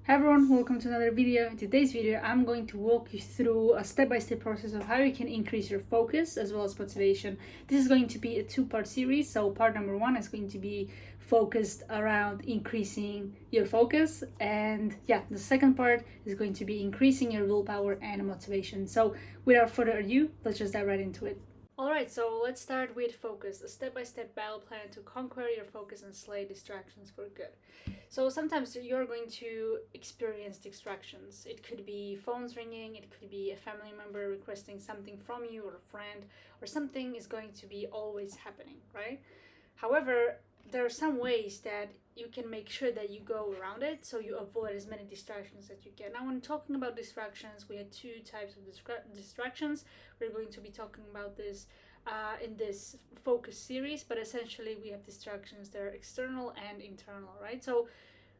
Hi everyone, welcome to another video. In today's video, I'm going to walk you through a step-by-step process of how you can increase your focus as well as motivation. This is going to be a two-part series. So part number one is going to be focused around increasing your focus. And the second part is going to be increasing your willpower and motivation. So without further ado, let's just dive right into it. Alright, so let's start with focus, a step-by-step battle plan to conquer your focus and slay distractions for good. So sometimes you're going to experience distractions. It could be phones ringing, it could be a family member requesting something from you or a friend, or something is going to be always happening, right? However, there are some ways that you can make sure that you go around it so you avoid as many distractions as you can. Now, when talking about distractions, we had two types of distractions. We're going to be talking about this in this focus series, but essentially we have distractions that are external and internal, right? So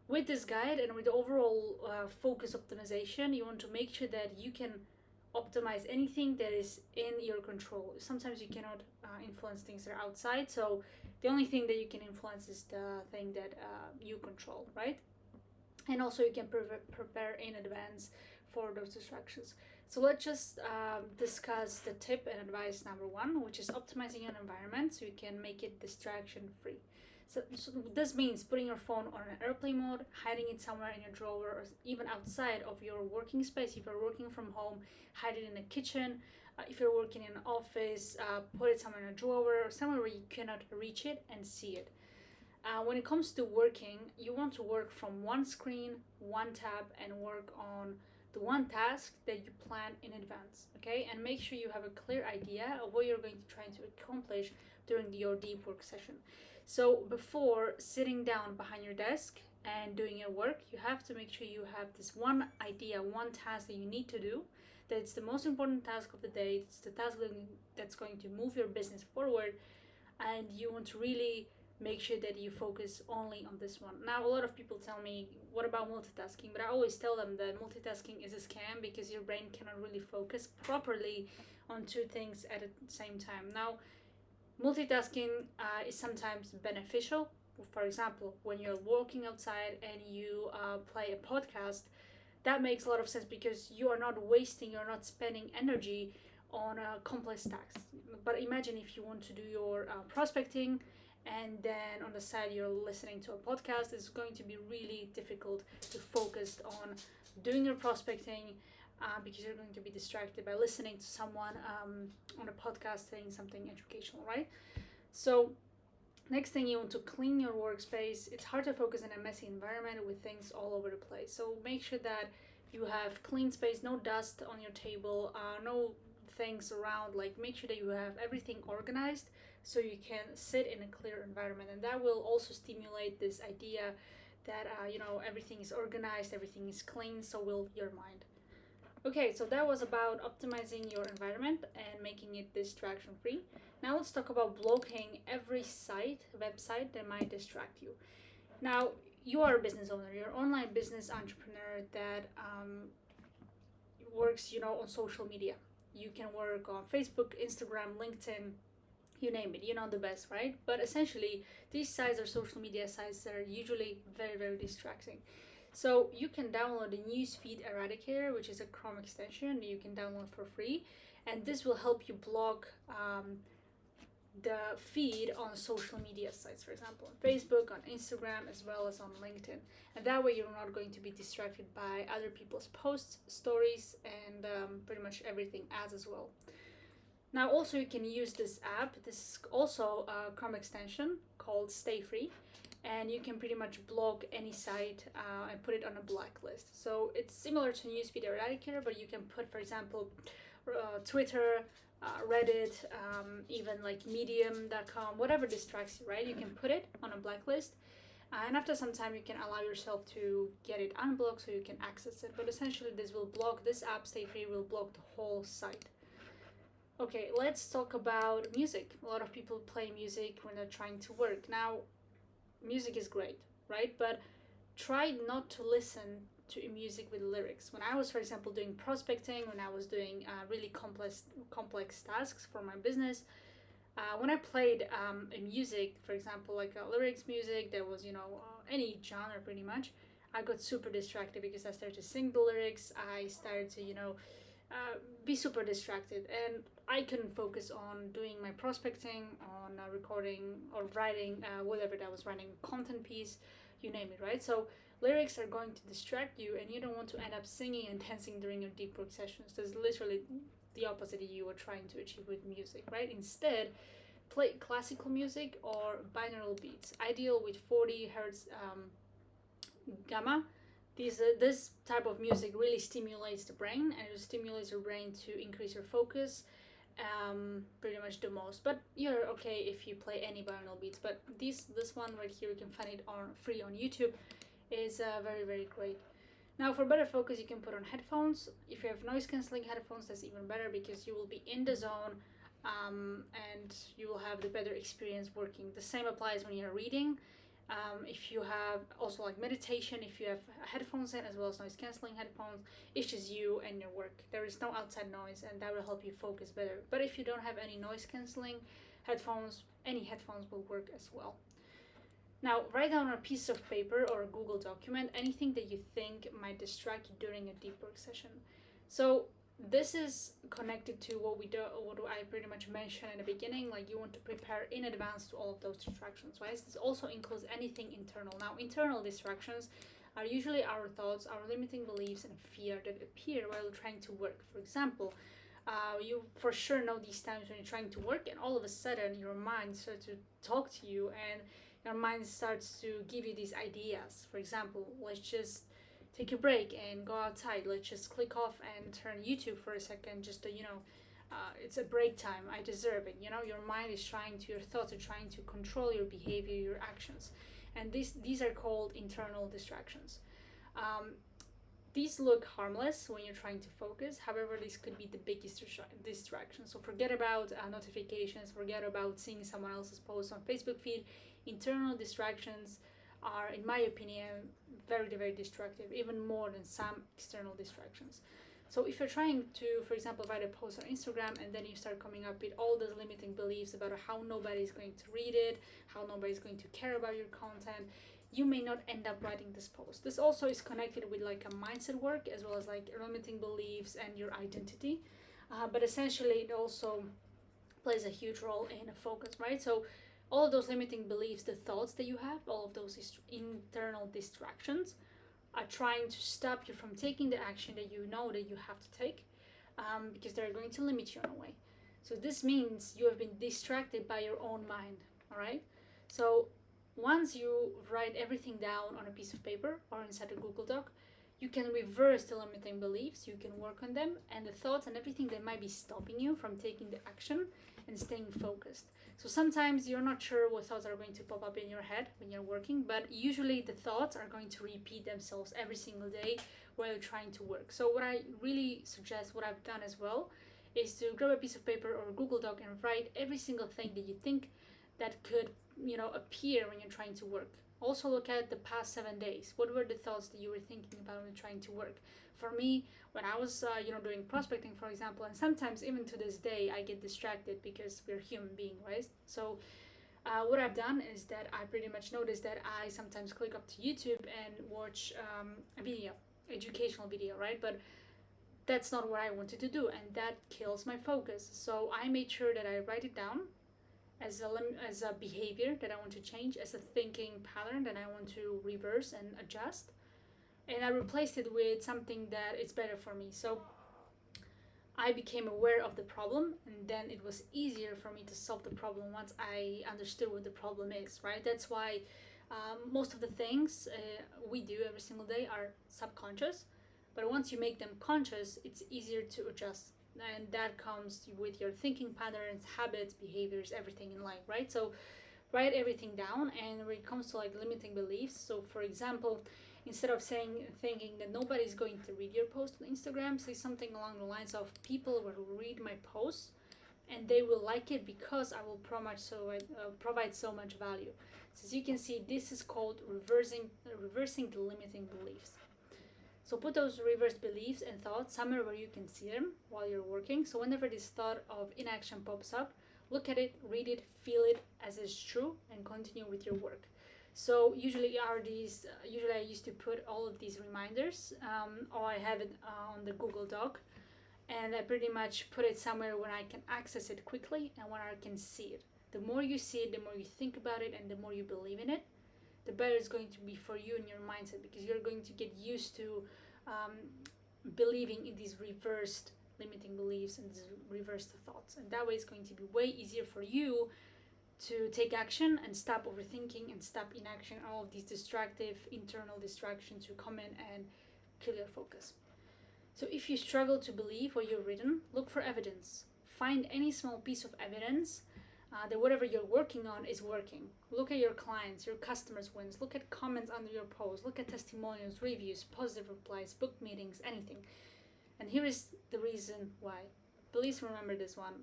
with this guide and with the overall focus optimization, you want to make sure that you can optimize anything that is in your control. Sometimes you cannot influence things that are outside, so the only thing that you can influence is the thing that you control, right? And also you can prepare in advance for those distractions. So let's just discuss the tip and advice number one, which is optimizing your environment so you can make it distraction free. So this means putting your phone on an airplane mode, hiding it somewhere in your drawer, or even outside of your working space. If you're working from home, hide it in the kitchen. If you're working in an office, put it somewhere in a drawer or somewhere where you cannot reach it and see it. When it comes to working, you want to work from one screen, one tab, and work on the one task that you plan in advance, okay? And make sure you have a clear idea of what you're going to try to accomplish during your deep work session. So before sitting down behind your desk and doing your work, you have to make sure you have this one idea, one task that you need to do. That's the most important task of the day. It's the task that's going to move your business forward, and you want to really make sure that you focus only on this one. Now, a lot of people tell me, what about multitasking? But I always tell them that multitasking is a scam because your brain cannot really focus properly on two things at the same time. Now, multitasking is sometimes beneficial. For example, when you're walking outside and you play a podcast, that makes a lot of sense because you are not wasting, you're not spending energy on complex tasks. But imagine if you want to do your prospecting and then on the side you're listening to a podcast. It's going to be really difficult to focus on doing your prospecting because you're going to be distracted by listening to someone on a podcast saying something educational, right? So next thing, you want to clean your workspace. It's hard to focus in a messy environment with things all over the place. So make sure that you have clean space, no dust on your table, no things around. Like, make sure that you have everything organized so you can sit in a clear environment. And that will also stimulate this idea that everything is organized, everything is clean, so will your mind. Okay, so that was about optimizing your environment and making it distraction free. Now let's talk about blocking every website that might distract you. Now, you are a business owner, you're an online business entrepreneur that works, on social media. You can work on Facebook, Instagram, LinkedIn, you name it, the best, right? But essentially, these sites are social media sites that are usually very, very distracting. So you can download the Newsfeed Eradicator, which is a Chrome extension you can download for free, and this will help you block the feed on social media sites, for example, on Facebook, on Instagram, as well as on LinkedIn. And that way you're not going to be distracted by other people's posts, stories, and pretty much everything as well. Now, also, you can use this app. This is also a Chrome extension called Stay Free, and you can pretty much block any site and put it on a blacklist. So it's similar to Newsfeed Eradicator, but you can put, for example, Twitter, Reddit, even like Medium.com, whatever distracts you, right? You can put it on a blacklist. And after some time, you can allow yourself to get it unblocked so you can access it. But essentially, this app, Stay Free, will block the whole site. Okay, let's talk about music. A lot of people play music when they're trying to work. Now, music is great, right? But try not to listen to music with lyrics. When I was, for example, doing prospecting, when I was doing really complex tasks for my business, when I played a music, for example, like lyrics music, there was any genre pretty much. I got super distracted because I started to sing the lyrics. I started to, be super distracted, and I couldn't focus on doing my prospecting, on recording or writing, whatever that was, writing content piece, you name it, right? So lyrics are going to distract you, and you don't want to end up singing and dancing during your deep work sessions. That's literally the opposite of you are trying to achieve with music, right? Instead, play classical music or binaural beats, ideal with 40 hertz gamma. This type of music really stimulates the brain, and it stimulates your brain to increase your focus, pretty much the most. But you're okay if you play any binaural beats. But this one right here, you can find it on free on YouTube, is very very great. Now for better focus, you can put on headphones. If you have noise cancelling headphones, that's even better because you will be in the zone, and you will have the better experience working. The same applies when you're reading. If you have also like meditation, if you have headphones in as well as noise cancelling headphones, it's just you and your work. There is no outside noise, and that will help you focus better. But if you don't have any noise cancelling headphones, any headphones will work as well. Now, write down on a piece of paper or a Google document anything that you think might distract you during a deep work session. So this is connected to what I pretty much mentioned in the beginning. Like, you want to prepare in advance to all of those distractions, right? This also includes anything internal. Now, internal distractions are usually our thoughts, our limiting beliefs, and fear that appear while trying to work. For example, you for sure know these times when you're trying to work and all of a sudden your mind starts to talk to you, and your mind starts to give you these ideas. For example, let's just take a break and go outside. Let's just click off and turn YouTube for a second, just to, it's a break time. I deserve it. Your mind is your thoughts are trying to control your behavior, your actions. And these are called internal distractions. These look harmless when you're trying to focus. However, this could be the biggest distraction. So forget about notifications, forget about seeing someone else's post on Facebook feed. Internal distractions are, in my opinion, very, very destructive, even more than some external distractions. So if you're trying to, for example, write a post on Instagram, and then you start coming up with all those limiting beliefs about how nobody's going to read it, how nobody's going to care about your content, you may not end up writing this post. This also is connected with like a mindset work, as well as like limiting beliefs and your identity. But essentially, it also plays a huge role in a focus, right? So all of those limiting beliefs, the thoughts that you have, all of those internal distractions are trying to stop you from taking the action that you know that you have to take, because they're going to limit you in a way. So this means you have been distracted by your own mind, all right? So once you write everything down on a piece of paper or inside a Google Doc, you can reverse the limiting beliefs, you can work on them, and the thoughts and everything that might be stopping you from taking the action and staying focused. So sometimes you're not sure what thoughts are going to pop up in your head when you're working, but usually the thoughts are going to repeat themselves every single day while you're trying to work. So what I really suggest, what I've done as well, is to grab a piece of paper or a Google Doc and write every single thing that you think that could, appear when you're trying to work. Also look at the past 7 days. What were the thoughts that you were thinking about when trying to work? For me, when I was, doing prospecting, for example, and sometimes even to this day, I get distracted because we're human beings, right? So what I've done is that I pretty much noticed that I sometimes click up to YouTube and watch a video, educational video, right? But that's not what I wanted to do, and that kills my focus. So I made sure that I write it down as a behavior that I want to change, as a thinking pattern that I want to reverse and adjust, and I replaced it with something that is better for me. So I became aware of the problem, and then it was easier for me to solve the problem once I understood what the problem is, right? That's why most of the things we do every single day are subconscious, but once you make them conscious, it's easier to adjust. And that comes with your thinking patterns, habits, behaviors, everything in life, right? So write everything down. And when it comes to like limiting beliefs, so for example, instead of thinking that nobody's going to read your post on Instagram, say something along the lines of, people will read my posts and they will like it because I will provide so much value. So as you can see, this is called reversing the limiting beliefs. So put those reversed beliefs and thoughts somewhere where you can see them while you're working. So whenever this thought of inaction pops up, look at it, read it, feel it as it's true, and continue with your work. So usually I used to put all of these reminders, or I have it on the Google Doc, and I pretty much put it somewhere when I can access it quickly and when I can see it. The more you see it, the more you think about it, and the more you believe in it, the better it's going to be for you and your mindset, because you're going to get used to believing in these reversed limiting beliefs and these reversed thoughts. And that way it's going to be way easier for you to take action and stop overthinking and stop inaction, all of these distractive internal distractions who come in and kill your focus. So if you struggle to believe what you've written, look for evidence. Find any small piece of evidence that whatever you're working on is working. Look at your clients, your customers' wins. Look at comments under your post. Look at testimonials, reviews, positive replies, book meetings, anything. And here is the reason why. Please remember this one.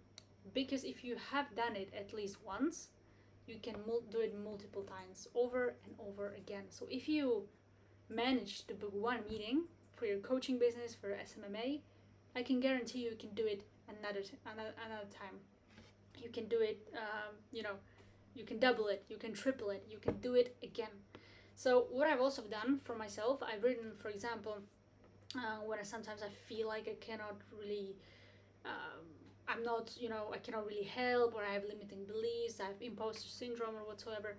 Because if you have done it at least once, you can do it multiple times, over and over again. So if you manage to book one meeting for your coaching business, for SMMA, I can guarantee you can do it another time. You can do it, you can double it, you can triple it, you can do it again. So what I've also done for myself, I've written, for example, when sometimes I feel like I cannot really, I cannot really help, or I have limiting beliefs, I have imposter syndrome or whatsoever.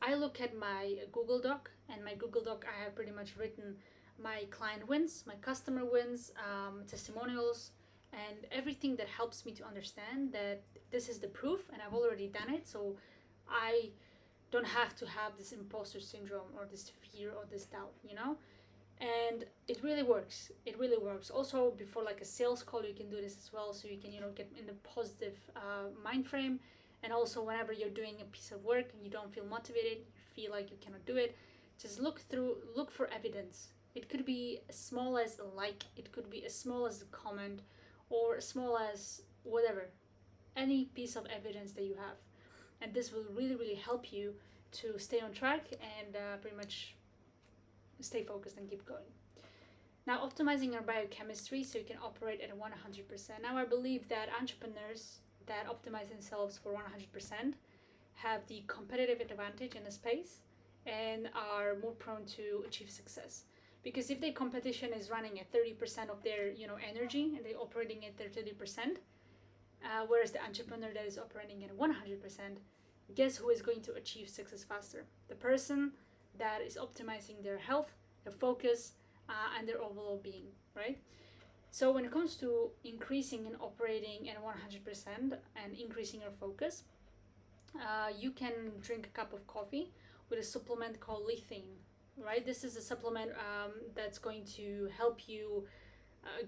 I look at my Google Doc, and my Google Doc, I have pretty much written my client wins, my customer wins, testimonials, and everything that helps me to understand that this is the proof and I've already done it. So I don't have to have this imposter syndrome or this fear or this doubt, and it really works. Also, before like a sales call, you can do this as well, so you can get in the positive mind frame. And also, whenever you're doing a piece of work and you don't feel motivated, you feel like you cannot do it, just look for evidence. It could be as small as a like, it could be as small as a comment, or as small as whatever, any piece of evidence that you have. And this will really, really help you to stay on track and pretty much stay focused and keep going. Now, optimizing your biochemistry so you can operate at 100%. Now, I believe that entrepreneurs that optimize themselves for 100% have the competitive advantage in the space and are more prone to achieve success. Because if their competition is running at 30% of their energy and they're operating at their 30%, whereas the entrepreneur that is operating at 100%, guess who is going to achieve success faster? The person that is optimizing their health, their focus, and their overall being, right? So when it comes to increasing and operating at 100% and increasing your focus, you can drink a cup of coffee with a supplement called Lithium, right? This is a supplement that's going to help you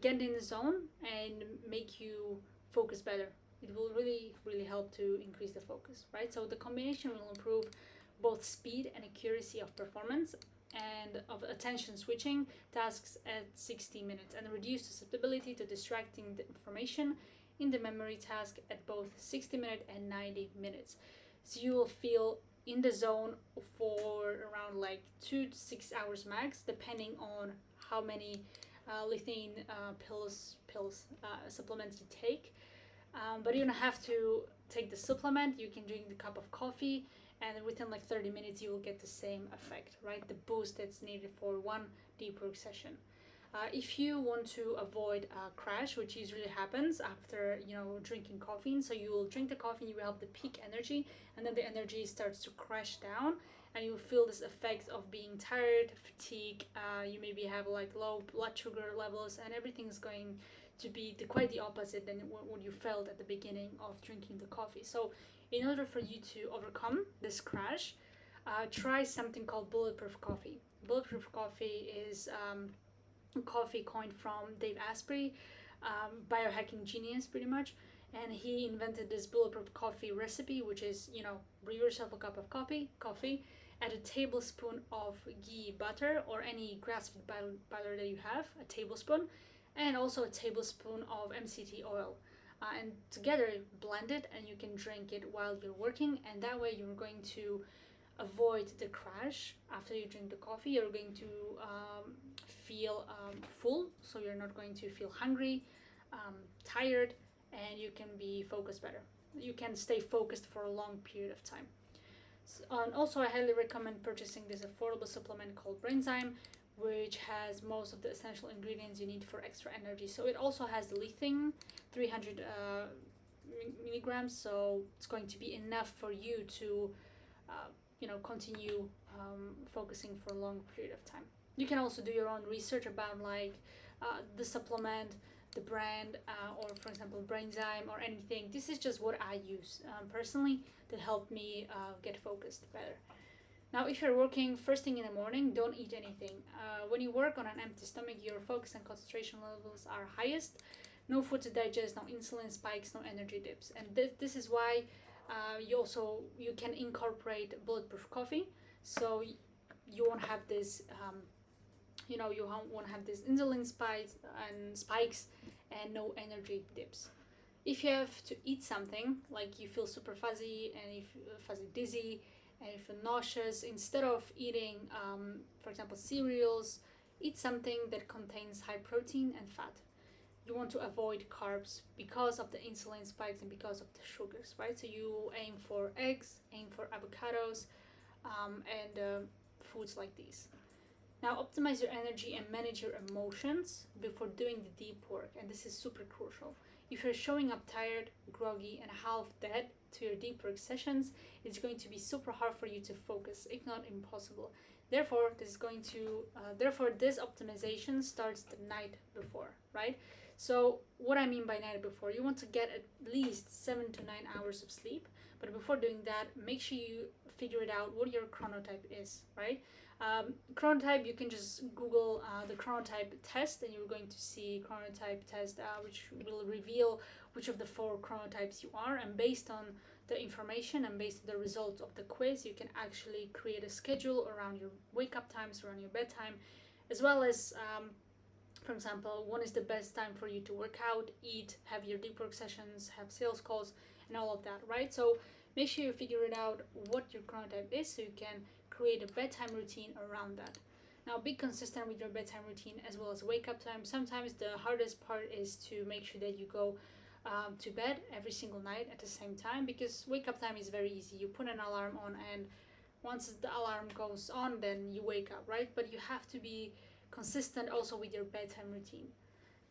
get in the zone and make you focus better. It will really, really help to increase the focus, right? So the combination will improve both speed and accuracy of performance and of attention switching tasks at 60 minutes, and reduce susceptibility to distracting the information in the memory task at both 60 minutes and 90 minutes. So you will feel in the zone for around like 2 to 6 hours max, depending on how many lithium supplements you take. But you don't have to take the supplement. You can drink the cup of coffee, and within like 30 minutes you will get the same effect, right? The boost that's needed for one deep work session. If you want to avoid a crash, which usually happens after drinking coffee, so you will drink the coffee, you will have the peak energy, and then the energy starts to crash down, and you will feel this effect of being tired, fatigue. You maybe have like low blood sugar levels, and everything's going to be quite the opposite than what you felt at the beginning of drinking the coffee. So in order for you to overcome this crash, try something called bulletproof coffee. Bulletproof coffee is coffee coined from Dave Asprey, biohacking genius pretty much, and he invented this bulletproof coffee recipe, which is brew yourself a cup of coffee, add a tablespoon of ghee butter or any grass-fed butter that you have, a tablespoon, and also a tablespoon of MCT oil, and together blend it, and you can drink it while you're working, and that way you're going to avoid the crash. After you drink the coffee, you're going to feel full, so you're not going to feel hungry, tired, and you can be focused better. You can stay focused for a long period of time. And also, I highly recommend purchasing this affordable supplement called Brainzyme, which has most of the essential ingredients you need for extra energy. So it also has lithium, 300 milligrams. So it's going to be enough for you to, continue focusing for a long period of time. You can also do your own research about the supplement, the brand, or for example, Brainzyme or anything. This is just what I use personally that helped me get focused better. Now, if you're working first thing in the morning, don't eat anything. When you work on an empty stomach, your focus and concentration levels are highest. No food to digest, no insulin spikes, no energy dips. And this is why you can incorporate bulletproof coffee, so you won't have this you won't have this insulin spikes and no energy dips. If you have to eat something, like you feel super fuzzy and if fuzzy dizzy and if you're nauseous, instead of eating for example cereals, eat something that contains high protein and fat. You want to avoid carbs because of the insulin spikes and because of the sugars, right? So you aim for eggs, aim for avocados, and foods like these. Now, optimize your energy and manage your emotions before doing the deep work, and this is super crucial. If you're showing up tired, groggy, and half dead to your deep work sessions, it's going to be super hard for you to focus, if not impossible. Therefore, this optimization starts the night before, right? So, what I mean by night before, you want to get at least 7 to 9 hours of sleep. But before doing that, make sure you figure it out what your chronotype is, right? Chronotype, you can just Google the chronotype test, and you're going to see chronotype test, which will reveal which of the 4 chronotypes you are. And based on the information and based on the results of the quiz, you can actually create a schedule around your wake up times, around your bedtime, as well as for example, when is the best time for you to work out, eat, have your deep work sessions, have sales calls, and all of that, right? So make sure you figure it out what your chronotype is so you can create a bedtime routine around that. Now, be consistent with your bedtime routine as well as wake up time. Sometimes the hardest part is to make sure that you go to bed every single night at the same time, because wake up time is very easy. You put an alarm on, and once the alarm goes on, then you wake up, right? But you have to be consistent also with your bedtime routine.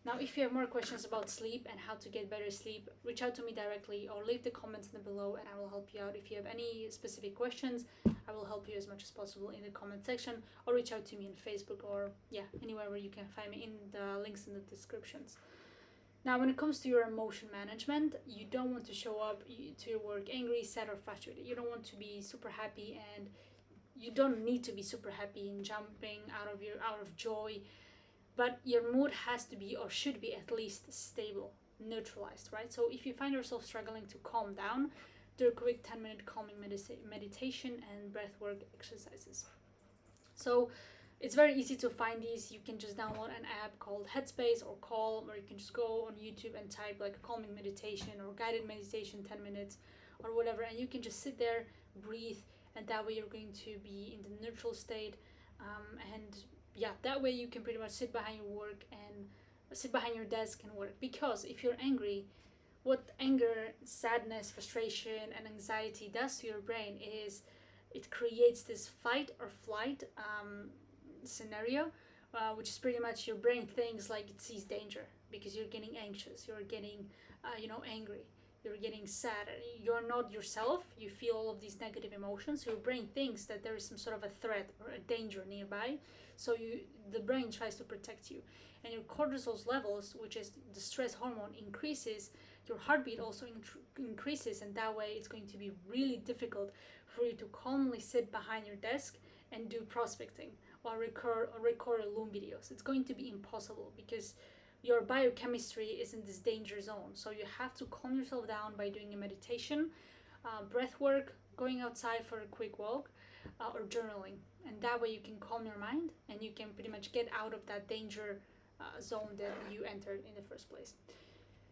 Now, if you have more questions about sleep and how to get better sleep, reach out to me directly or leave the comments in the below and I will help you out. If you have any specific questions, I will help you as much as possible in the comment section, or reach out to me on Facebook, or anywhere where you can find me in the links in the descriptions. Now, when it comes to your emotion management, you don't want to show up to your work angry, sad, or frustrated. You don't want to be super happy, and you don't need to be super happy and jumping out of joy, but your mood has to be, or should be at least, stable, neutralized, right? So if you find yourself struggling to calm down, do a quick 10-minute calming meditation and breathwork exercises. So it's very easy to find these. You can just download an app called Headspace or Calm, or you can just go on YouTube and type like calming meditation or guided meditation 10 minutes or whatever, and you can just sit there, breathe, and that way you're going to be in the neutral state. That way you can pretty much sit behind your desk and work. Because if you're angry, what anger, sadness, frustration, and anxiety does to your brain is it creates this fight or flight scenario, which is pretty much your brain thinks like it sees danger because you're getting anxious, you're getting angry, you're getting sad, you're not yourself, you feel all of these negative emotions, so your brain thinks that there is some sort of a threat or a danger nearby, so the brain tries to protect you, and your cortisol levels, which is the stress hormone, increases, your heartbeat also increases, and that way it's going to be really difficult for you to calmly sit behind your desk and do prospecting or record Loom videos. It's going to be impossible because your biochemistry is in this danger zone. So you have to calm yourself down by doing a meditation, breath work, going outside for a quick walk, or journaling. And that way you can calm your mind and you can pretty much get out of that danger zone that you entered in the first place.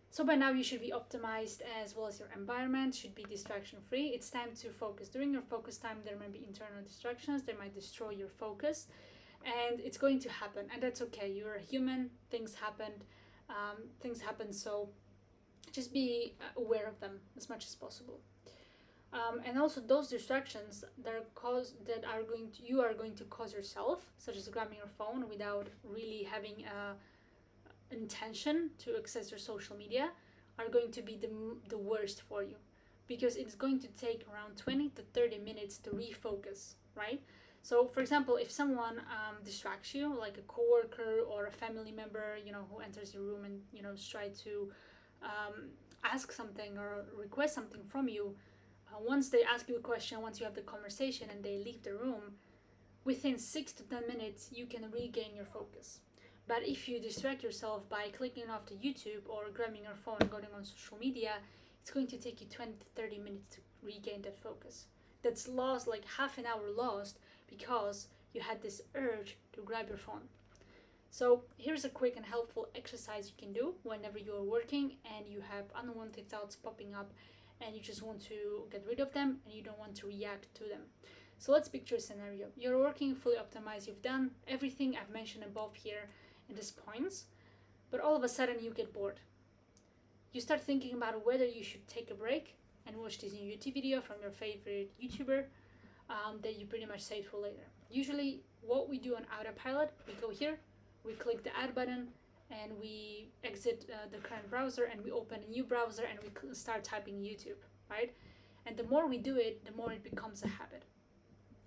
So by now you should be optimized, as well as your environment should be distraction free. It's time to focus. During your focus time, there might be internal distractions. They might destroy your focus. And it's going to happen, and that's okay. You're a human. Things happen. So just be aware of them as much as possible. And also those distractions you are going to cause yourself, such as grabbing your phone without really having a intention to access your social media, are going to be the worst for you, because it's going to take around 20 to 30 minutes to refocus, right? So for example, if someone distracts you, like a coworker or a family member, who enters your room and try to ask something or request something from you, once they ask you a question, once you have the conversation and they leave the room, within 6 to 10 minutes you can regain your focus. But if you distract yourself by clicking off the YouTube or grabbing your phone and going on social media, it's going to take you 20 to 30 minutes to regain that focus. That's lost, like half an hour lost, because you had this urge to grab your phone. So here's a quick and helpful exercise you can do whenever you're working and you have unwanted thoughts popping up and you just want to get rid of them and you don't want to react to them. So let's picture a scenario. You're working fully optimized, you've done everything I've mentioned above here in these points, but all of a sudden you get bored. You start thinking about whether you should take a break and watch this new YouTube video from your favorite YouTuber that you pretty much saved for later. Usually what we do on autopilot, we go here, we click the add button, and we exit the current browser and we open a new browser and we start typing YouTube, right? And the more we do it, the more it becomes a habit.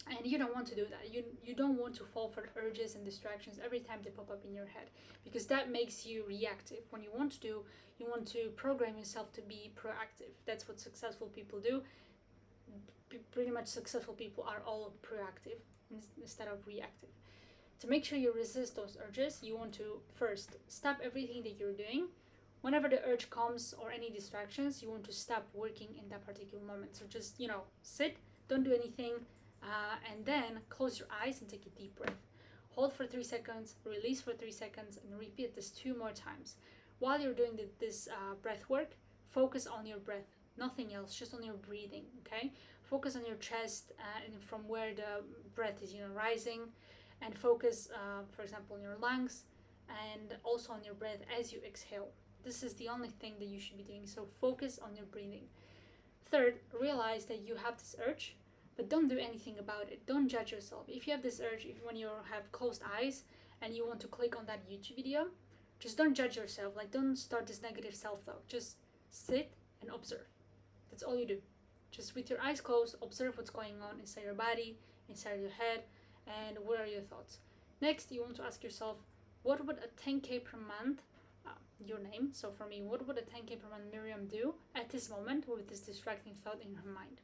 And you don't want to do that. You don't want to fall for urges and distractions every time they pop up in your head, because that makes you reactive. When you want to program yourself to be proactive. That's what successful people do. Pretty much successful people are all proactive instead of reactive. To make sure you resist those urges, you want to first stop everything that you're doing. Whenever the urge comes or any distractions, you want to stop working in that particular moment. So just, sit, don't do anything, and then close your eyes and take a deep breath. Hold for 3 seconds, release for 3 seconds, and repeat this 2 more times. While you're doing this breath work, focus on your breath, nothing else, just on your breathing, okay? Focus on your chest and from where the breath is, rising, and focus, for example, on your lungs and also on your breath as you exhale. This is the only thing that you should be doing, so focus on your breathing. Third, realize that you have this urge, but don't do anything about it. Don't judge yourself. If you have this urge, when you have closed eyes and you want to click on that YouTube video, just don't judge yourself. Like, don't start this negative self-talk. Just sit and observe. That's all you do. Just with your eyes closed, observe what's going on inside your body, inside your head, and what are your thoughts. Next, you want to ask yourself, what would a 10K per month, your name, so for me, what would a 10K per month Miriam do at this moment with this distracting thought in her mind?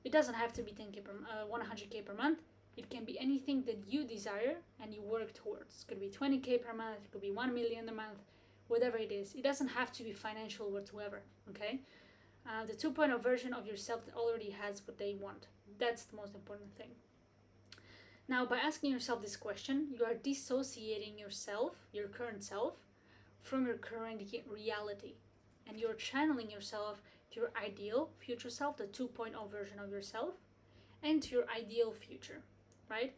It doesn't have to be 100K per month. It can be anything that you desire and you work towards. It could be 20K per month, it could be 1 million a month, whatever it is. It doesn't have to be financial whatsoever, okay? The 2.0 version of yourself that already has what they want. That's the most important thing. Now, by asking yourself this question, you are dissociating yourself, your current self, from your current reality. And you're channeling yourself to your ideal future self, the 2.0 version of yourself, and to your ideal future, right?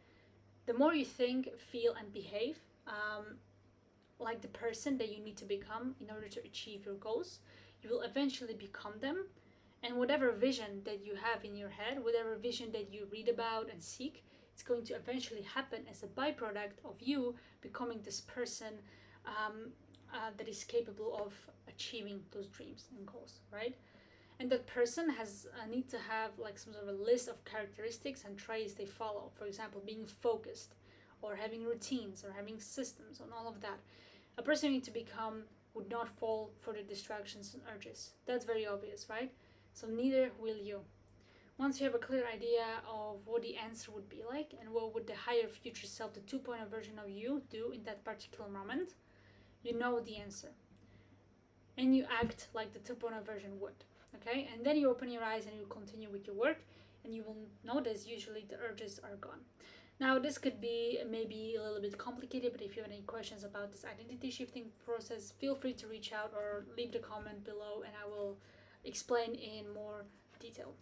The more you think, feel, and behave like the person that you need to become in order to achieve your goals, you will eventually become them. And whatever vision that you have in your head, whatever vision that you read about and seek, it's going to eventually happen as a byproduct of you becoming this person that is capable of achieving those dreams and goals, right? And that person need to have like some sort of a list of characteristics and traits they follow. For example, being focused, or having routines, or having systems, and all of that. A person you need to become would not fall for the distractions and urges. That's very obvious, right? So neither will you. Once you have a clear idea of what the answer would be like and what would the higher future self, the 2.0 version of you, do in that particular moment, you know the answer. And you act like the 2.0 version would, okay? And then you open your eyes and you continue with your work, and you will notice usually the urges are gone. Now, this could be maybe a little bit complicated, but if you have any questions about this identity shifting process, feel free to reach out or leave the comment below and I will explain in more detail.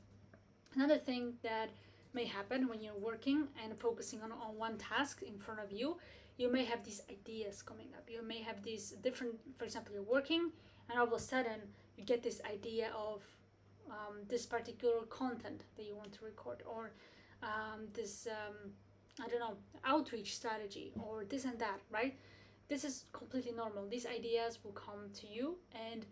Another thing that may happen when you're working and focusing on one task in front of you, you may have these ideas coming up. You may have these different, for example, you're working and all of a sudden you get this idea of this particular content that you want to record, or this I don't know, outreach strategy, or this and that, right? This is completely normal. These ideas will come to you, and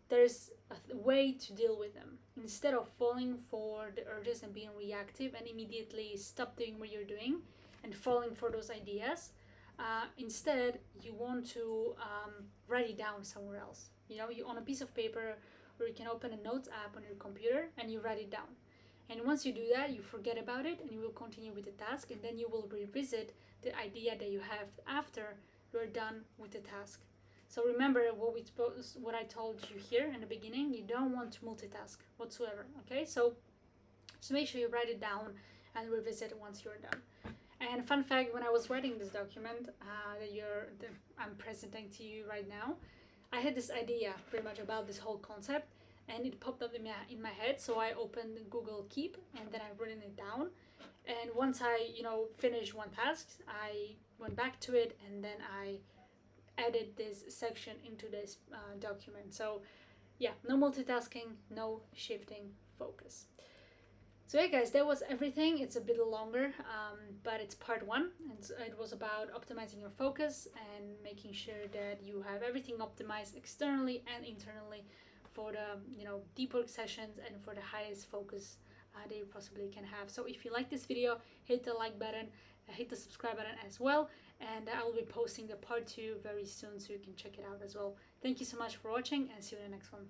there's a way to deal with them. Instead of falling for the urges and being reactive and immediately stop doing what you're doing and falling for those ideas, instead you want to write it down somewhere else. You on a piece of paper, or you can open a notes app on your computer and you write it down. And once you do that, you forget about it and you will continue with the task, and then you will revisit the idea that you have after you're done with the task. So remember what I told you here in the beginning. You don't want to multitask whatsoever. Okay, so make sure you write it down and revisit it once you're done. And fun fact: when I was writing this document that I'm presenting to you right now, I had this idea pretty much about this whole concept, and it popped up in my head. So I opened Google Keep and then I written it down. And once I finished one task, I went back to it and then I added this section into this document. So yeah, no multitasking, no shifting focus. So yeah, guys, that was everything. It's a bit longer, but it's part one, and so it was about optimizing your focus and making sure that you have everything optimized externally and internally for the deep work sessions and for the highest focus that you possibly can have. So if you like this video, hit the like button, hit the subscribe button as well, and I will be posting the part 2 very soon, so you can check it out as well. Thank you so much for watching, and see you in the next one.